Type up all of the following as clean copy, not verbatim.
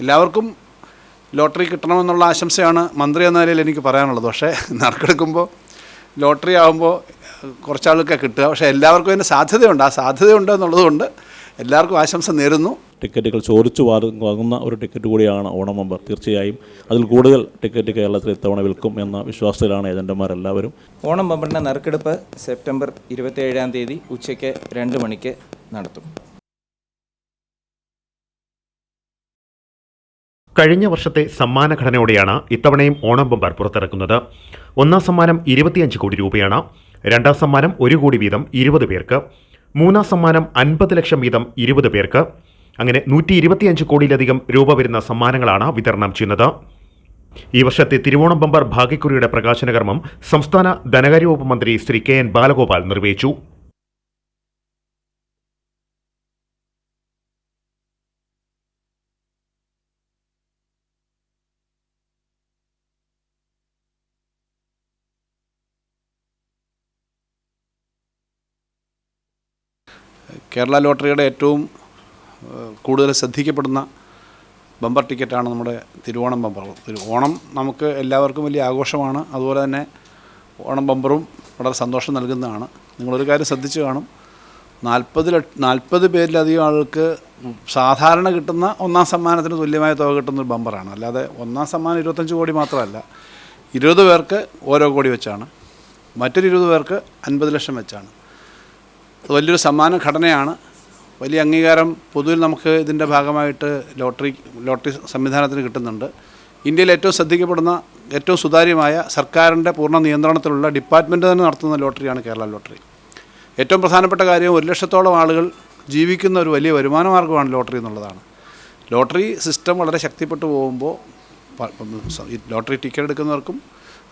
എല്ലാവർക്കും ലോട്ടറി കിട്ടണമെന്നുള്ള ആശംസയാണ് മന്ത്രി എന്ന നിലയിൽ എനിക്ക് പറയാനുള്ളത്. പക്ഷേ നറുക്കെടുക്കുമ്പോൾ ലോട്ടറി ആകുമ്പോൾ കുറച്ചാൾക്കൊക്കെ കിട്ടുക, പക്ഷേ എല്ലാവർക്കും അതിന് സാധ്യതയുണ്ട്. ആ സാധ്യതയുണ്ട് എന്നുള്ളതുകൊണ്ട് എല്ലാവർക്കും ആശംസ നേരുന്നു. ടിക്കറ്റുകൾ ചോദിച്ചു വാങ്ങുന്ന ഒരു ടിക്കറ്റ് കൂടിയാണ് ഓണം ബമ്പർ. തീർച്ചയായും അതിൽ കൂടുതൽ ടിക്കറ്റ് കേരളത്തിൽ ഇത്തവണ വിൽക്കും എന്ന വിശ്വാസത്തിലാണ് ഏജന്റുമാരെല്ലാവരും. ഓണം ബമ്പറിൻ്റെ നറുക്കെടുപ്പ് സെപ്റ്റംബർ 27-ാം തീയതി ഉച്ചയ്ക്ക് 2 മണിക്ക് നടത്തും. കഴിഞ്ഞ വർഷത്തെ സമ്മാന ഘടനയോടെയാണ് ഇത്തവണയും ഓണം ബമ്പർ പുറത്തിറക്കുന്നത്. ഒന്നാം സമ്മാനം 25 കോടി രൂപയാണ്. രണ്ടാം സമ്മാനം 1 കോടി വീതം 20 പേർക്ക്. മൂന്നാം സമ്മാനം 50 ലക്ഷം വീതം 20 പേർക്ക്. അങ്ങനെ 125 കോടിയിലധികം രൂപ വരുന്ന സമ്മാനങ്ങളാണ് വിതരണം ചെയ്യുന്നത്. ഈ വർഷത്തെ തിരുവോണം ബമ്പർ ഭാഗ്യക്കുറിയുടെ പ്രകാശന കർമ്മം സംസ്ഥാന ധനകാര്യ വകുപ്പ് മന്ത്രി ശ്രീ കെ എൻ ബാലഗോപാൽ നിർവഹിച്ചു. കേരള ലോട്ടറിയുടെ ഏറ്റവും കൂടുതൽ ശ്രദ്ധിക്കപ്പെടുന്ന ബമ്പർ ടിക്കറ്റാണ് നമ്മുടെ തിരുവോണം ബമ്പർ. ഓണം നമുക്ക് എല്ലാവർക്കും വലിയ ആഘോഷമാണ്. അതുപോലെ തന്നെ ഓണം ബമ്പറും വളരെ സന്തോഷം നൽകുന്നതാണ്. നിങ്ങളൊരു കാര്യം ശ്രദ്ധിച്ചു കാണും, 40 പേരിലധികം ആൾക്ക് സാധാരണ കിട്ടുന്ന ഒന്നാം സമ്മാനത്തിന് തുല്യമായ തുക കിട്ടുന്നൊരു ബമ്പറാണ്. അല്ലാതെ ഒന്നാം സമ്മാനം 25 കോടി മാത്രമല്ല, 20 പേർക്ക് ഓരോ കോടി വെച്ചാണ്, മറ്റൊരു 20 പേർക്ക് 50 ലക്ഷം വെച്ചാണ്. അത് വലിയൊരു സമ്മാന ഘടനയാണ്. വലിയ അംഗീകാരം പൊതുവിൽ നമുക്ക് ഇതിൻ്റെ ഭാഗമായിട്ട് ലോട്ടറി സംവിധാനത്തിന് കിട്ടുന്നുണ്ട്. ഇന്ത്യയിൽ ഏറ്റവും ശ്രദ്ധിക്കപ്പെടുന്ന ഏറ്റവും സുതാര്യമായ സർക്കാരിൻ്റെ പൂർണ്ണ നിയന്ത്രണത്തിലുള്ള ഡിപ്പാർട്ട്മെൻറ്റ് തന്നെ നടത്തുന്ന ലോട്ടറിയാണ് കേരള ലോട്ടറി. ഏറ്റവും പ്രധാനപ്പെട്ട കാര്യം 1 ലക്ഷത്തോളം ആളുകൾ ജീവിക്കുന്ന ഒരു വലിയ വരുമാന മാർഗ്ഗമാണ് ലോട്ടറി എന്നുള്ളതാണ്. ലോട്ടറി സിസ്റ്റം വളരെ ശക്തിപ്പെട്ടു പോകുമ്പോൾ ലോട്ടറി ടിക്കറ്റ് എടുക്കുന്നവർക്കും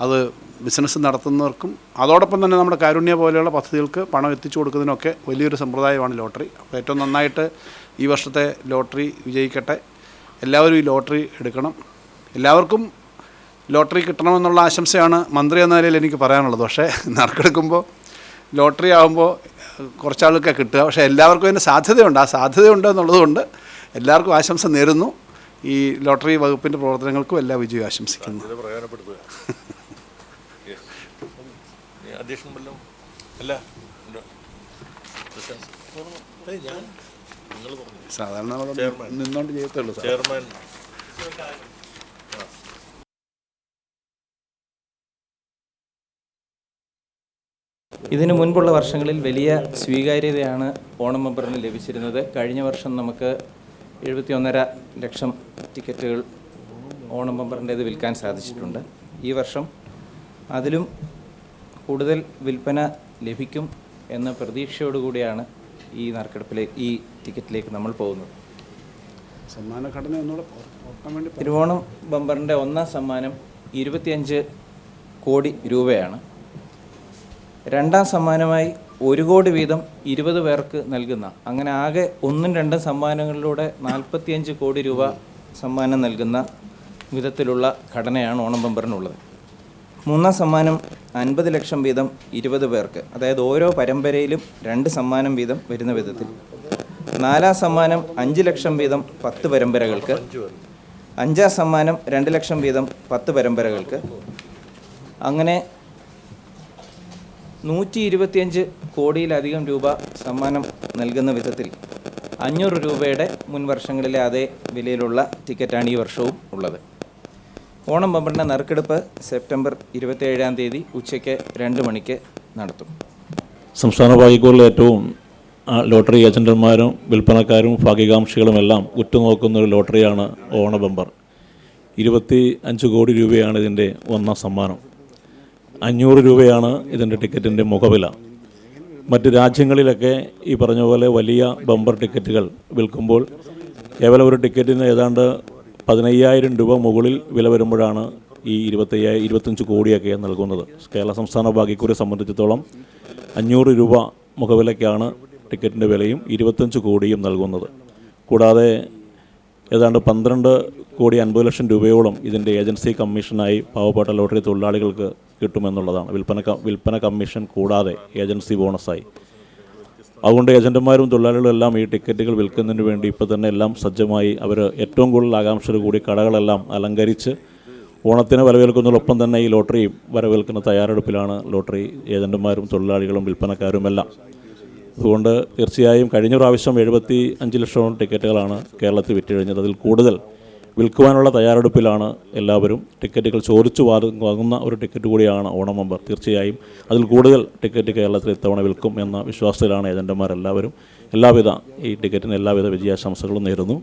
അത് ബിസിനസ് നടത്തുന്നവർക്കും അതോടൊപ്പം തന്നെ നമ്മുടെ കാരുണ്യ പോലെയുള്ള പദ്ധതികൾക്ക് പണം എത്തിച്ചു കൊടുക്കുന്നതിനൊക്കെ വലിയൊരു സമ്പ്രദായമാണ് ലോട്ടറി. അപ്പോൾ ഏറ്റവും നന്നായിട്ട് ഈ വർഷത്തെ ലോട്ടറി വിജയിക്കട്ടെ. എല്ലാവരും ഈ ലോട്ടറി എടുക്കണം. എല്ലാവർക്കും ലോട്ടറി കിട്ടണമെന്നുള്ള ആശംസയാണ് മന്ത്രി എന്ന നിലയിൽ എനിക്ക് പറയാനുള്ളത്. പക്ഷേ നറുക്കെടുക്കുമ്പോൾ ലോട്ടറി ആകുമ്പോൾ കുറച്ചാൾക്കൊക്കെ കിട്ടുക, പക്ഷേ എല്ലാവർക്കും അതിന് സാധ്യതയുണ്ട്. ആ സാധ്യതയുണ്ട് എന്നുള്ളതുകൊണ്ട് എല്ലാവർക്കും ആശംസ നേരുന്നു. ഈ ലോട്ടറി വകുപ്പിൻ്റെ പ്രവർത്തനങ്ങൾക്കും എല്ലാ വിജയവും ആശംസിക്കുന്നു. സാധാരണ നിന്നോണ്ട് ചെയ്യത്തുള്ളൂ ചെയർമാൻ. ഇതിനു മുൻപുള്ള വർഷങ്ങളിൽ വലിയ സ്വീകാര്യതയാണ് ഓണം ബമ്പറിന് ലഭിച്ചിരുന്നത്. കഴിഞ്ഞ വർഷം നമുക്ക് 71.5 ലക്ഷം ടിക്കറ്റുകൾ ഓണം ബമ്പറിൻ്റേത് വിൽക്കാൻ സാധിച്ചിട്ടുണ്ട്. ഈ വർഷം അതിലും കൂടുതൽ വിൽപ്പന ലഭിക്കും എന്ന പ്രതീക്ഷയോടുകൂടിയാണ് ഈ ഈ ടിക്കറ്റിലേക്ക് നമ്മൾ പോകുന്നത്. തിരുവോണം ബമ്പറിൻ്റെ ഒന്നാം സമ്മാനം 25 കോടി രൂപയാണ്. രണ്ടാം സമ്മാനമായി 1 കോടി വീതം 20 പേർക്ക് നൽകുന്ന, അങ്ങനെ ആകെ 1ഉം 2ഉം സമ്മാനങ്ങളിലൂടെ 45 കോടി രൂപ സമ്മാനം നൽകുന്ന വിധത്തിലുള്ള ഘടനയാണ് ഓണം ബമ്പറിനുള്ളത്. മൂന്നാം സമ്മാനം 50 ലക്ഷം വീതം 20 പേർക്ക്, അതായത് ഓരോ പരമ്പരയിലും 2 സമ്മാനം വീതം വരുന്ന വിധത്തിൽ. നാലാം സമ്മാനം 5 ലക്ഷം വീതം 10 പരമ്പരകൾക്ക്. അഞ്ചാം സമ്മാനം 2 ലക്ഷം വീതം 10 പരമ്പരകൾക്ക്. അങ്ങനെ 125 കോടിയിലധികം രൂപ സമ്മാനം നൽകുന്ന വിധത്തിൽ 500 രൂപയുടെ മുൻ വർഷങ്ങളിലെ അതേ വിലയിലുള്ള ടിക്കറ്റാണ് ഈ വർഷവും ഉള്ളത്. ഓണം ബമ്പറിൻ്റെ നറുക്കെടുപ്പ് സെപ്റ്റംബർ 27-ാം തീയതി ഉച്ചയ്ക്ക് 2 മണിക്ക് നടത്തും. സംസ്ഥാന ഭാഗ്യക്കുറിൽ ഏറ്റവും ലോട്ടറി ഏജന്റുമാരും വിൽപ്പനക്കാരും ഭാഗ്യകാംക്ഷികളുമെല്ലാം ഉറ്റുനോക്കുന്ന ഒരു ലോട്ടറിയാണ് ഓണ ബമ്പർ. 25 കോടി രൂപയാണ് ഇതിൻ്റെ ഒന്നാം സമ്മാനം. 500 രൂപയാണ് ഇതിൻ്റെ ടിക്കറ്റിൻ്റെ മുഖവില. മറ്റ് രാജ്യങ്ങളിലൊക്കെ ഈ പറഞ്ഞ പോലെ വലിയ ബമ്പർ ടിക്കറ്റുകൾ വിൽക്കുമ്പോൾ കേവലം ഒരു ടിക്കറ്റിന് ഏതാണ്ട് 15,000 രൂപ മുകളിൽ വില വരുമ്പോഴാണ് ഈ 25 കോടിയൊക്കെ നൽകുന്നത്. കേരള സംസ്ഥാന ഭാഗ്യക്കുറി സംബന്ധിച്ചിടത്തോളം 500 രൂപ മുഖവിലയ്ക്കാണ് ടിക്കറ്റിൻ്റെ വിലയും 25 കോടിയും നൽകുന്നത്. കൂടാതെ ഏതാണ്ട് 12 കോടി 50 ലക്ഷം രൂപയോളം ഇതിൻ്റെ ഏജൻസി കമ്മീഷനായി പാവപ്പെട്ട ലോട്ടറി തൊഴിലാളികൾക്ക് കിട്ടുമെന്നുള്ളതാണ്. വിൽപ്പന കമ്മീഷൻ കൂടാതെ ഏജൻസി ബോണസായി. അതുകൊണ്ട് ഏജൻറ്റുമാരും തൊഴിലാളികളും എല്ലാം ഈ ടിക്കറ്റുകൾ വിൽക്കുന്നതിന് വേണ്ടി ഇപ്പോൾ തന്നെ എല്ലാം സജ്ജമായി അവർ ഏറ്റവും കൂടുതൽ ആകാംക്ഷയോട് കൂടി കടകളെല്ലാം അലങ്കരിച്ച് ഓണത്തിന് വരവേൽക്കുന്നതോടൊപ്പം തന്നെ ഈ ലോട്ടറിയും വരവേൽക്കുന്ന തയ്യാറെടുപ്പിലാണ് ലോട്ടറി ഏജൻറ്റുമാരും തൊഴിലാളികളും വിൽപ്പനക്കാരുമെല്ലാം. അതുകൊണ്ട് തീർച്ചയായും കഴിഞ്ഞ പ്രാവശ്യം 75 ലക്ഷം ടിക്കറ്റുകളാണ് കേരളത്തിൽ വിറ്റുകഴിഞ്ഞത്. അതിൽ കൂടുതൽ വിൽക്കുവാനുള്ള തയ്യാറെടുപ്പിലാണ് എല്ലാവരും. ടിക്കറ്റുകൾ ചോദിച്ചു വാങ്ങുന്ന ഒരു ടിക്കറ്റ് കൂടിയാണ് ഓണം ബമ്പർ. തീർച്ചയായും അതിൽ കൂടുതൽ ടിക്കറ്റ് കേരളത്തിൽ ഇത്തവണ വിൽക്കും എന്ന വിശ്വാസത്തിലാണ് ഏജൻറ്റുമാരെല്ലാവരും. ഈ ടിക്കറ്റിന് എല്ലാവിധ വിജയാശംസകളും നേരുന്നു.